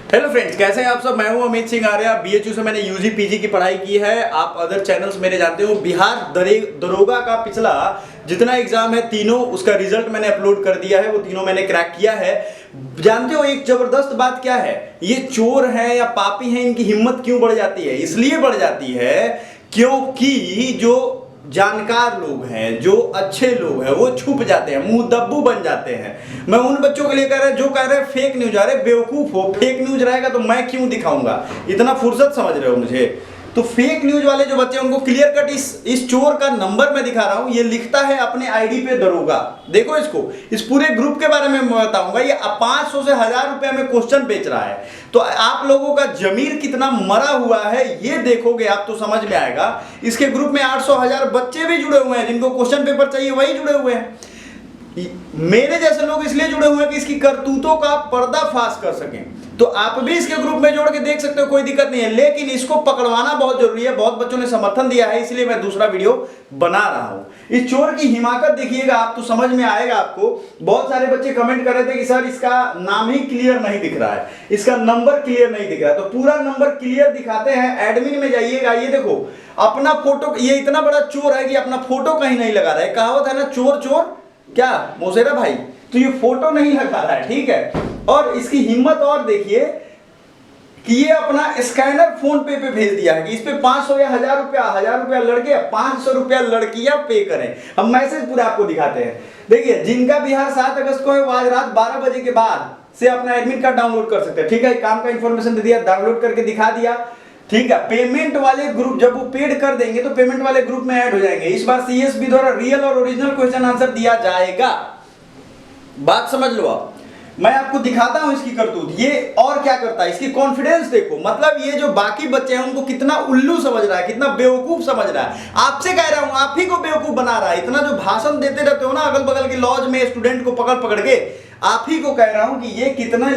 Hello friends, कैसे हैं आप सब। मैं हूं अमित सिंह आर्या। बीएचयू से मैंने यूजी पीजी की पढ़ाई की है। आप अदर चैनल्स मेरे जानते हो। बिहार दरोगा का पिछला जितना एग्जाम है तीनों, उसका रिजल्ट मैंने अपलोड कर दिया है। वो तीनों मैंने क्रैक किया है। जानते हो एक जबरदस्त बात क्या है, ये चोर है या पापी है, इनकी हिम्मत क्यों बढ़ जाती है? इसलिए बढ़ जाती है क्योंकि जो जानकार लोग हैं, जो अच्छे लोग हैं, वो छुप जाते हैं, मुंहदब्बू बन जाते हैं। मैं उन बच्चों के लिए कह रहा है जो कह रहे हैं फेक न्यूज, अरे बेवकूफ हो, फेक न्यूज रहेगा तो मैं क्यों दिखाऊंगा? इतना फुर्सत समझ रहे हो मुझे? तो फेक न्यूज वाले जो बच्चे, उनको क्लियर कट इस चोर का नंबर मैं दिखा रहा हूं। ये लिखता है अपने आईडी पे दरोगा। देखो इसको, इस पूरे ग्रुप के बारे में मैं बताऊंगा। ये 500 से 1000 रुपए में क्वेश्चन बेच रहा है। तो आप लोगों का जमीर कितना मरा हुआ है ये देखोगे आप तो समझ में आएगा। इसके ग्रुप में 800-1000 बच्चे भी जुड़े हुए हैं, जिनको क्वेश्चन पेपर चाहिए वही जुड़े हुए हैं। मेरे जैसे लोग इसलिए जुड़े हुए हैं कि इसकी करतूतों का पर्दाफाश कर सकें। तो आप भी इसके ग्रुप में जोड़ के देख सकते हो, कोई दिक्कत नहीं है। लेकिन इसको पकड़वाना बहुत जरूरी है। बहुत बच्चों ने समर्थन दिया है, इसलिए मैं दूसरा वीडियो बना रहा हूं। इस चोर की हिमाकत देखिएगा आप तो समझ में आएगा आपको। बहुत सारे बच्चे कमेंट कर रहे थे कि सर इसका नाम ही क्लियर नहीं दिख रहा है, इसका नंबर क्लियर नहीं दिख रहा है। तो पूरा नंबर क्लियर दिखाते हैं। एडमिन में जाइएगा, ये देखो अपना फोटो। ये इतना बड़ा चोर है कि अपना फोटो कहीं नहीं लगा रहा है। कहावत है ना, चोर चोर क्या मोसेरा भाई, तो ये फोटो नहीं लगा रहा है, ठीक है। और इसकी हिम्मत और देखिए कि ये अपना स्कैनर फोन पे भेज दिया है कि इस पे 500 या 1000 रुपया लड़के, 500 रुपया लड़कियां पे करें। हम मैसेज पूरा आपको दिखाते हैं। देखिए, जिनका बिहार 7 अगस्त को है वो आज रात 12 बजे के बाद से अपना एडमिट कार्ड डाउनलोड कर सकते हैं, ठीक है। काम का इंफॉर्मेशन दे दिया, डाउनलोड करके दिखा दिया, ठीक है। पेमेंट वाले ग्रुप जब वो पेड कर देंगे तो पेमेंट वाले ग्रुप में ऐड हो जाएंगे। इस बार सीएसबी द्वारा रियल और ओरिजिनल क्वेश्चन आंसर दिया जाएगा। बात समझ लो आप। मैं आपको दिखाता हूं इसकी करतूत। ये और क्या करता है, इसकी कॉन्फिडेंस देखो। मतलब ये जो बाकी बच्चे हैं उनको कितना उल्लू समझ रहा है, कितना बेवकूफ समझ रहा है। आपसे कह रहा हूं, आप ही को बेवकूफ बना रहा है। इतना जो भाषण देते रहते हो ना अगल बगल के लॉज में स्टूडेंट को पकड़ पकड़ के, आप ही को कह रहा हूं कि ये कितना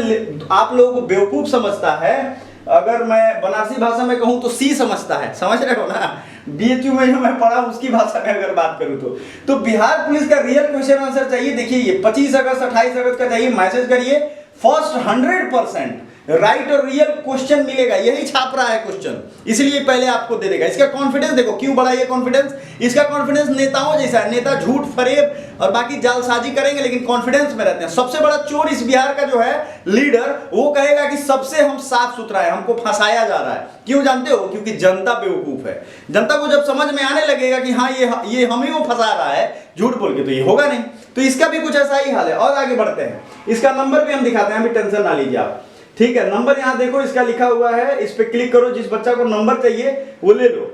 आप लोगों को बेवकूफ समझता है। अगर मैं बनारसी भाषा में कहूं तो सी समझता है, समझ रहे हो ना। बीएचयू में जो मैं पढ़ा उसकी भाषा में अगर बात करूं तो बिहार पुलिस का रियल क्वेश्चन आंसर चाहिए। देखिए ये 25 अगस्त 28 अगस्त का चाहिए। मैसेज करिए, फर्स्ट 100% राइट और रियल क्वेश्चन मिलेगा। यही छाप रहा है क्वेश्चन, इसलिए पहले आपको दे देगा। इसका कॉन्फिडेंस देखो क्यों बड़ा ये कॉन्फिडेंस। इसका कॉन्फिडेंस नेताओं जैसा है। नेता झूठ फरेब और बाकी जालसाजी करेंगे लेकिन कॉन्फिडेंस में रहते हैं। सबसे बड़ा चोर इस बिहार का जो है लीडर, वो कहेगा कि सबसे हम साफ सुथरा है, हमको फंसाया जा रहा है। क्यों जानते हो? क्योंकि जनता बेवकूफ है। जनता को जब समझ में आने लगेगा कि हाँ ये हम ही को फंसा रहा है झूठ बोल के, तो ये होगा नहीं। तो इसका भी कुछ ऐसा ही हाल है। और आगे बढ़ते हैं, इसका नंबर भी हम दिखाते हैं, अभी टेंशन ना लीजिए आप, ठीक है। नंबर यहां देखो इसका लिखा हुआ है, इस पे क्लिक करो। जिस बच्चा को नंबर चाहिए वो ले लो।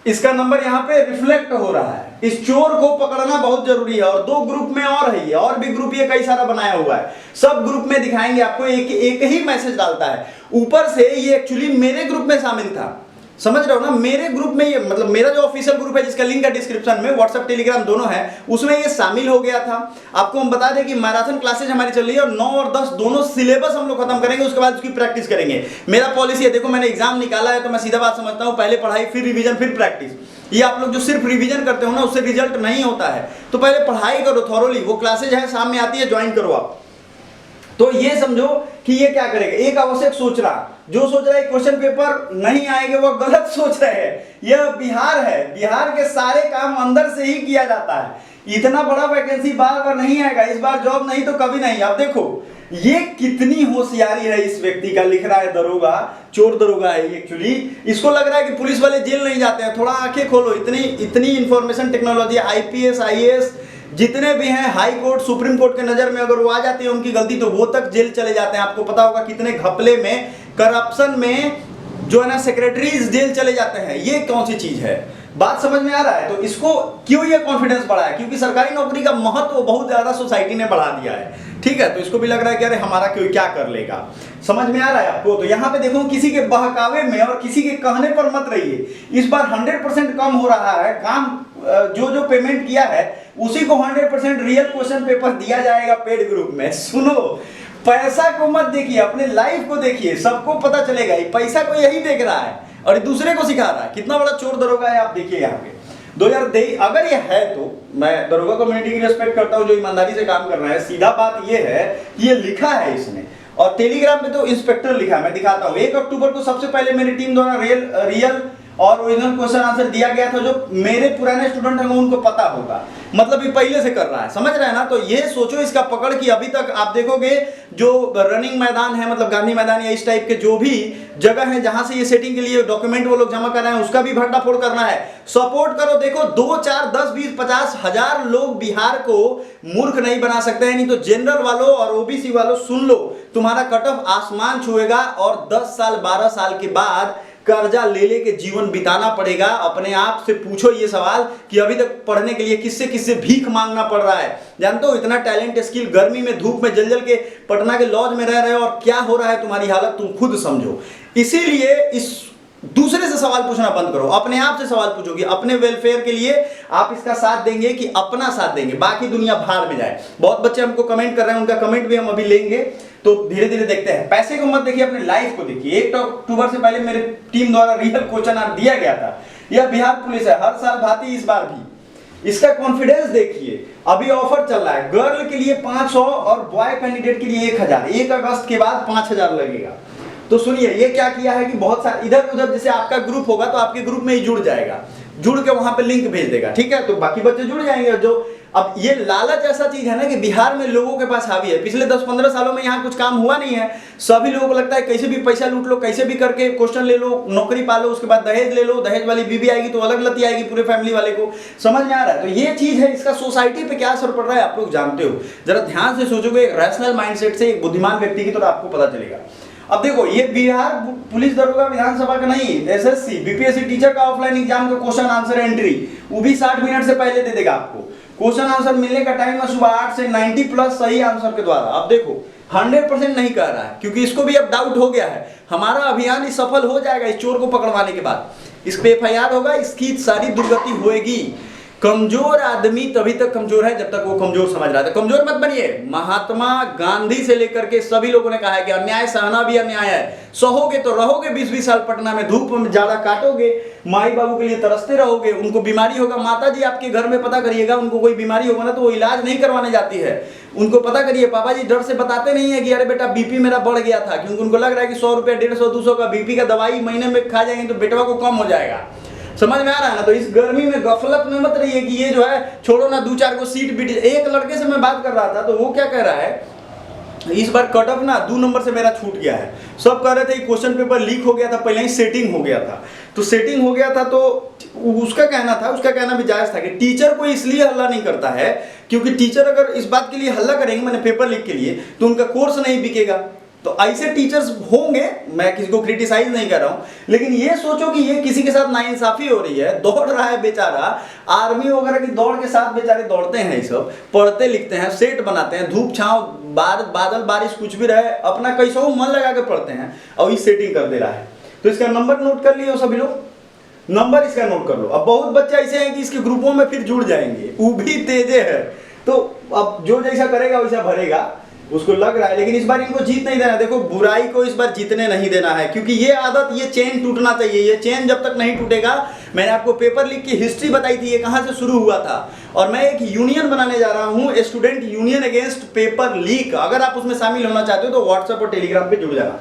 इसका नंबर यहां पे रिफ्लेक्ट हो रहा है। इस चोर को पकड़ना बहुत जरूरी है। और 2 ग्रुप में और है ये, और भी ग्रुप ये कई सारा बनाया हुआ है। सब ग्रुप में दिखाएंगे आपको। एक ही मैसेज डालता है ऊपर से। ये एक्चुअली मेरे ग्रुप में शामिल था, समझ रहे हो ना। मेरे ग्रुप में ये, मतलब मेरा जो ऑफिशियल ग्रुप है जिसका लिंक है डिस्क्रिप्शन में, व्हाट्सएप टेलीग्राम दोनों है, उसमें ये शामिल हो गया था। आपको हम बता दें कि मैराथन क्लासेज हमारी चल रही है और 9 और 10 दोनों सिलेबस हम लोग खत्म करेंगे, उसके बाद उसकी प्रैक्टिस करेंगे। मेरा पॉलिसी है, देखो मैंने एग्जाम निकाला है तो मैं सीधा बात समझता हूं, पहले पढ़ाई फिर रिवीजन फिर प्रैक्टिस। ये आप लोग जो सिर्फ रिवीजन करते हो ना, उससे रिजल्ट नहीं होता है। तो पहले पढ़ाई करो थॉरोली। वो क्लासेज है शाम में आती है, ज्वाइन करो आप। तो ये समझो कि ये क्या करेगा। एक आवश्यक सोच रहा, जो सोच रहा है क्वेश्चन पेपर नहीं आएंगे वो गलत सोच रहे हैं। यह बिहार है, बिहार के सारे काम अंदर से ही किया जाता है। इतना बड़ा वैकेंसी बार बार नहीं आएगा। इस बार जॉब नहीं तो कभी नहीं। अब देखो ये कितनी होशियारी है इस व्यक्ति का। लिख रहा है दरोगा, चोर दरोगा है एक्चुअली। इसको लग रहा है कि पुलिस वाले जेल नहीं जाते हैं। थोड़ा आंखें खोलो, इतनी इंफॉर्मेशन टेक्नोलॉजी, आईपीएस आईएएस जितने भी हैं, हाई कोर्ट सुप्रीम कोर्ट के नजर में अगर वो आ जाती है उनकी गलती, तो वो तक जेल चले जाते हैं। आपको पता होगा कितने घपले में, करप्शन में जो है ना सेक्रेटरीज जेल चले जाते हैं। ये कौन सी चीज है? बात समझ में आ रहा है? तो इसको क्यों ये कॉन्फिडेंस बढ़ा है? क्योंकि सरकारी नौकरी का महत्व बहुत ज्यादा सोसाइटी ने बढ़ा दिया है, ठीक है। तो इसको भी लग रहा है कि अरे हमारा कोई क्या कर लेगा। समझ में आ रहा है आपको? तो यहाँ पे देखो, किसी के बहकावे में और किसी के कहने पर मत रहिए। इस बार 100% कम हो रहा है काम। जो पेमेंट किया है उसी को 100% रियल क्वेश्चन पेपर दिया जाएगा पेड ग्रुप में। सुनो, पैसा को मत देखिए, अपने लाइफ को देखिए, सबको पता चलेगा। पैसा को यही देख रहा है और दूसरे को सिखा रहा है। कितना बड़ा चोर दरोगा है आप देखिए यहाँ पे। 2023 अगर ये है तो मैं दरोगा कम्युनिटी की रिस्पेक्ट करता हूँ जो ईमानदारी से काम कर रहा है। सीधा बात ये है कि ये लिखा है इसने और टेलीग्राम पे तो इंस्पेक्टर लिखा है, मैं दिखाता हूँ। 1 अक्टूबर को सबसे पहले मेरी टीम द्वारा रियल और ओरिजिनल क्वेश्चन आंसर दिया गया था। जो मेरे पुराने स्टूडेंट हैं उनको पता होगा, मतलब ये पहले से कर रहा है, समझ रहे हैं ना। तो ये सोचो इसका पकड़ कि अभी तक आप देखोगे जो रनिंग मैदान है, मतलब गांधी मैदान या इस टाइप के जो भी जगह है जहां से ये सेटिंग के लिए डॉक्यूमेंट वो लोग जमा कर रहे हैं, उसका भी भंडाफोड़ करना है। सपोर्ट करो। देखो 2, 4, 10, 20, 50 हजार लोग बिहार को मूर्ख नहीं बना सकते हैं। नहीं तो जनरल वालों और ओबीसी वालों सुन लो, तुम्हारा कट ऑफ आसमान छुएगा और 10 साल 12 साल के बाद कर्जा ले लेके जीवन बिताना पड़ेगा। अपने आप से पूछो ये सवाल कि अभी तक पढ़ने के लिए किससे किससे भीख मांगना पड़ रहा है। जानते हो इतना टैलेंट स्किल, गर्मी में धूप में जल जल के पटना के लॉज में रह रहे हो और क्या हो रहा है तुम्हारी हालत, तुम खुद समझो। इसीलिए इस दूसरे से सवाल पूछना बंद करो, अपने आप से सवाल पूछोगे। अपने वेलफेयर के लिए आप इसका साथ देंगे कि अपना साथ देंगे, बाकी दुनिया भाड़ में जाए। बहुत बच्चे हमको कमेंट कर रहे हैं, उनका कमेंट भी हम अभी लेंगे, तो धीरे धीरे देखते हैं। पैसे को मत देखिए, अपने लाइफ को देखिए। 1 अक्टूबर से पहले मेरे टीम द्वारा रियल क्वेश्चन आंसर दिया गया था। यह बिहार पुलिस है, हर साल भांति इस बार भी। इसका कॉन्फिडेंस देखिए। अभी ऑफर चल रहा है, गर्ल के लिए 500 और बॉय कैंडिडेट के लिए 1000। 1 अगस्त के बाद 5000 लगेगा। तो सुनिए ये क्या किया है कि बहुत सारे इधर उधर, जैसे आपका ग्रुप होगा तो आपके ग्रुप में ही जुड़ जाएगा, जुड़ के वहां पे लिंक भेज देगा, ठीक है। तो बाकी बच्चे जुड़ जाएंगे। जो अब ये लालच ऐसा चीज है ना कि बिहार में लोगों के पास हावी है। पिछले 10-15 सालों में यहाँ कुछ काम हुआ नहीं है। सभी लोगों को लगता है कैसे भी पैसा लूट लो, कैसे भी करके क्वेश्चन ले लो, नौकरी पालो, उसके बाद दहेज ले लो, दहेज वाली बीबी आएगी तो अलग लती आएगी पूरे फैमिली वाले को। समझ में आ रहा है? तो ये चीज है, इसका सोसाइटी पे क्या असर पड़ रहा है आप लोग जानते हो। जरा ध्यान से सोचोगे, एक रैशनल माइंडसेट से, एक बुद्धिमान व्यक्ति की, तो आपको पता चलेगा। अब देखो ये बिहार पुलिस दरोगा विधानसभा का नहीं, एसएससी बीपीएससी टीचर का ऑफलाइन एग्जाम का क्वेश्चन आंसर एंट्री, वो भी 60 मिनट से पहले दे देगा आपको। क्वेश्चन आंसर मिलने का टाइम है सुबह 8 से 90 प्लस सही आंसर के द्वारा। अब देखो 100% नहीं कर रहा है, क्योंकि इसको भी अब डाउट हो गया है। हमारा अभियान सफल हो जाएगा इस चोर को पकड़वाने के बाद। इस पे एफआईआर होगा, इसकी सारी दुर्गति होएगी। कमजोर आदमी तभी तक कमजोर है जब तक वो कमजोर समझ रहा है। कमजोर मत बनिए। महात्मा गांधी से लेकर के सभी लोगों ने कहा है कि अन्याय सहना भी अन्याय है। सहोगे तो रहोगे 20-20 साल पटना में, धूप में ज्यादा काटोगे, माई बाबू के लिए तरसते रहोगे, उनको बीमारी होगा। माता जी आपके घर में पता करिएगा, उनको कोई बीमारी होगा ना तो वो इलाज नहीं करवाने जाती है। उनको पता करिए, पापा जी डर से बताते नहीं है कि अरे बेटा बीपी मेरा बढ़ गया था, क्योंकि उनको लग रहा है कि 100 रुपया 150-200 का बीपी का दवाई महीने में खा जाएंगे तो बेटवा को कम हो जाएगा। समझ में आ रहा है ना? तो इस गर्मी में गफलत में मत रहिए कि ये जो है छोड़ो ना, 2-4 को सीट भी। एक लड़के से मैं बात कर रहा था तो वो क्या कह रहा है, इस बार कट ऑफ ना 2 नंबर से मेरा छूट गया है। सब कह रहे थे क्वेश्चन पेपर लीक हो गया था, पहले ही सेटिंग हो गया था। तो सेटिंग हो गया था तो उसका कहना भी जायज था कि टीचर को इसलिए हल्ला नहीं करता है क्योंकि टीचर अगर इस बात के लिए हल्ला करेंगे, मैंने पेपर लीक के लिए, तो उनका कोर्स नहीं बिकेगा। तो ऐसे टीचर्स होंगे, मैं किसी को क्रिटिसाइज नहीं कर रहा हूं, लेकिन ये सोचो कि ये किसी के साथ नाइंसाफी हो रही है। दौड़ रहा है बेचारा, आर्मी वगैरह की दौड़ के साथ बेचारे दौड़ते हैं, ये सब पढ़ते लिखते हैं, सेट बनाते हैं, धूप छांव बादल बारिश कुछ भी रहे, अपना कैसा मन लगा के पढ़ते हैं, और ये सेटिंग कर दे रहा है। तो इसका नंबर नोट कर लिए सभी लोग, नंबर इसका नोट कर लो। अब बहुत बच्चे ऐसे हैं कि इसके ग्रुपों में फिर जुड़ जाएंगे, वो भी तेजे है। तो अब जो जैसा करेगा वैसा भरेगा, उसको लग रहा है। लेकिन इस बार इनको जीत नहीं देना। देखो बुराई को इस बार जीतने नहीं देना है, क्योंकि ये आदत, ये चेन टूटना चाहिए। ये चेन जब तक नहीं टूटेगा, मैंने आपको पेपर लीक की हिस्ट्री बताई थी, ये कहां से शुरू हुआ था, और मैं एक यूनियन बनाने जा रहा हूं, student union against paper leak. अगर आप उसमें शामिल होना चाहते हो तो व्हाट्सएप और टेलीग्राम पे जुड़ जाना।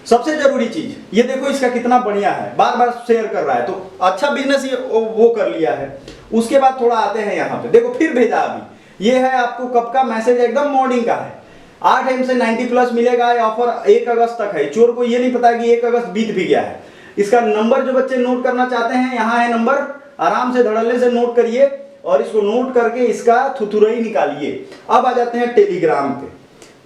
सबसे जरूरी चीज ये देखो, इसका कितना बढ़िया है, बार बार शेयर कर रहा है, तो अच्छा बिजनेस ये वो कर लिया है। उसके बाद थोड़ा आते हैं यहाँ पे, देखो फिर भेजा अभी, ये है आपको कब का मैसेज, एकदम मॉर्निंग का है। 8 AM से 90 प्लस मिलेगा। ये ऑफर 1 अगस्त तक है। चोर को ये नहीं पता कि 1 अगस्त बीत भी गया है। इसका नंबर जो बच्चे नोट करना चाहते हैं, यहाँ है नंबर, आराम से धड़ल्ले से नोट करिए और इसको नोट करके इसका थुथुरई निकालिए। अब आ जाते हैं टेलीग्राम पे।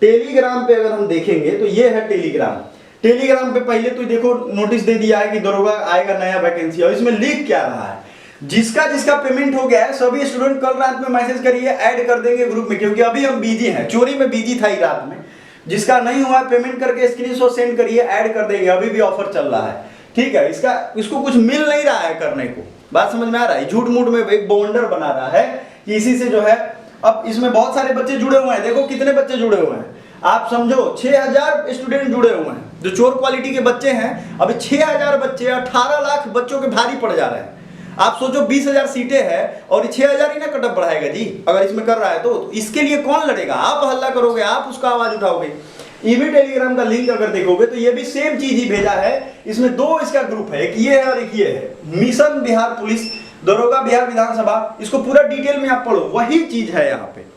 टेलीग्राम पे अगर हम देखेंगे तो ये है टेलीग्राम। टेलीग्राम पे पहले तो देखो नोटिस दे दिया है कि दरोगा आएगा नया वैकेंसी, और इसमें लिख क्या रहा है, जिसका जिसका पेमेंट हो गया है सभी स्टूडेंट कल रात में मैसेज करिए, ऐड कर देंगे ग्रुप में, क्योंकि अभी हम बिजी हैं, चोरी में बिजी था ही रात में। जिसका नहीं हुआ पेमेंट करके स्क्रीनशॉट सेंड करिए, ऐड कर देंगे, अभी भी ऑफर चल रहा है, ठीक है। इसको कुछ मिल नहीं रहा है करने को, बात समझ में आ रहा है। झूठ मूठ में एक बॉन्डर बना रहा है कि इसी से जो है, अब इसमें बहुत सारे बच्चे जुड़े हुए हैं। देखो कितने बच्चे जुड़े हुए हैं, आप समझो 6000 स्टूडेंट जुड़े हुए हैं जो चोर क्वालिटी के बच्चे हैं। अभी 6000 बच्चे 18 लाख बच्चों के भारी पड़ जा रहे हैं। आप सोचो 20,000 सीटें हैं और 6000 ही ना कटअप बढ़ाएगा जी, अगर इसमें कर रहा है तो इसके लिए कौन लड़ेगा? आप हल्ला करोगे, आप उसका आवाज उठाओगे। ईबी टेलीग्राम का लिंक अगर देखोगे तो ये भी सेम चीज ही भेजा है। इसमें दो इसका ग्रुप है, एक ये है और एक ये है, मिशन बिहार पुलिस दरोगा बिहार विधानसभा। इसको पूरा डिटेल में आप पढ़ो, वही चीज है यहाँ पे।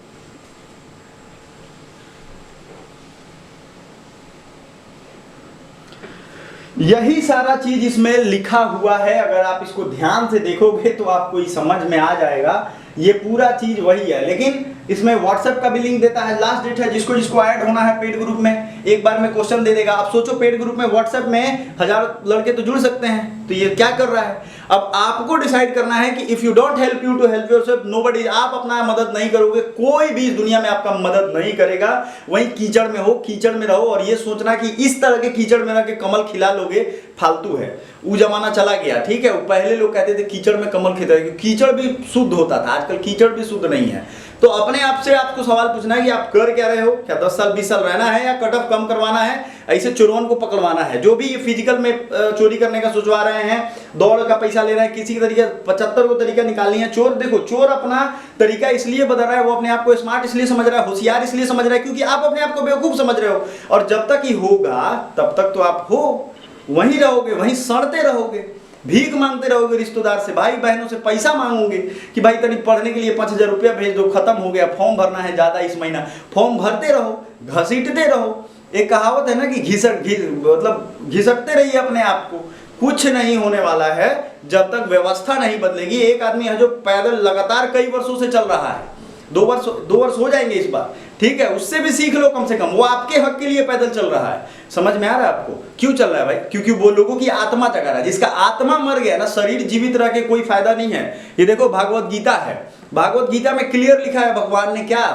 यही सारा चीज इसमें लिखा हुआ है। अगर आप इसको ध्यान से देखोगे तो आपको ये समझ में आ जाएगा, ये पूरा चीज वही है। लेकिन इसमें व्हाट्सएप का भी लिंक देता है, लास्ट डेट है, जिसको जिसको ऐड होना है पेड ग्रुप में एक बार में क्वेश्चन दे देगा। आप सोचो पेड ग्रुप में व्हाट्सएप में 1000 लड़के तो जुड़ सकते हैं, तो ये क्या कर रहा है। अब आपको डिसाइड करना है कि if you don't help you to help yourself nobody. आप अपना मदद नहीं करोगे, कोई भी इस दुनिया में आपका मदद नहीं करेगा। वहीं कीचड़ में हो, कीचड़ में रहो, और ये सोचना कि इस तरह के कीचड़ में रह के कमल खिला लोगे, फालतू है। वो जमाना चला गया, ठीक है। पहले लोग कहते थे कीचड़ में कमल खिलता है, कीचड़ भी शुद्ध होता था, आजकल कीचड़ भी शुद्ध नहीं है। तो अपने आप से आपको सवाल पूछना है कि आप कर क्या रहे हो, क्या 10 साल 20 साल रहना है, या कट ऑफ कम करवाना है, ऐसे चोरों को पकड़वाना है। जो भी फिजिकल में चोरी करने का सोचवा रहे हैं, दौड़ का पैसा ले रहे हैं, किसी तरीके 75 को तरीका निकालनी है। चोर देखो, चोर अपना तरीका इसलिए बदल रहा है, वो अपने आप को स्मार्ट इसलिए समझ रहा है, होशियार इसलिए समझ रहा है क्योंकि आप अपने आप को बेवकूफ समझ रहे हो। और जब तक ही होगा तब तक तो आप हो वहीं रहोगे, वहीं सड़ते रहोगे, भीख मांगते रहोगे, रिश्तेदार से, भाई बहनों से पैसा मांगोगे कि भाई तनी पढ़ने के लिए 5000 रुपया भेज दो, खत्म हो गया, फॉर्म भरना है ज्यादा इस महीना। फॉर्म भरते रहो, घसीटते रहो। एक कहावत है ना कि मतलब घिसटते रहिए अपने आप को, कुछ नहीं होने वाला है जब तक व्यवस्था नहीं बदलेगी। एक आदमी है जो पैदल लगातार कई वर्षों से चल रहा है, 2 वर्ष हो जाएंगे इस बार, ठीक है, उससे भी सीख लो कम से कम। वो आपके हक के लिए पैदल चल रहा है। समझ में आ रहा है आपको क्यों चल रहा है भाई? क्योंकि वो लोगों की आत्मा जगा रहा है। जिसका आत्मा मर गया ना, शरीर जीवित रह के कोई फायदा नहीं है। ये देखो भागवत गीता है, भागवत गीता में क्लियर लिखा है भगवान ने क्या,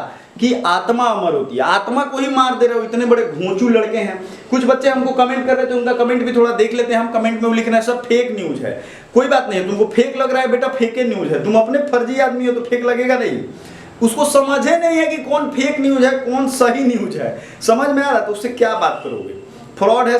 कि आत्मा अमर होती है। आत्मा को ही मार दे रहे हो, इतने बड़े घोंचू लड़के हैं। कुछ बच्चे हमको कमेंट कर रहे थे, उनका कमेंट भी थोड़ा देख लेते हैं हम। कमेंट में वो लिख रहे हैं सब फेक न्यूज है। कोई बात नहीं है, तुमको फेक लग रहा है बेटा, फेक न्यूज है। तुम अपने फर्जी आदमी हो तो फेक लगेगा नहीं। उसको समझे नहीं है कि कौन फेक न्यूज है, कौन सही न्यूज है। समझ में आ रहा तो उससे क्या बात करोगे? फ्रॉड है।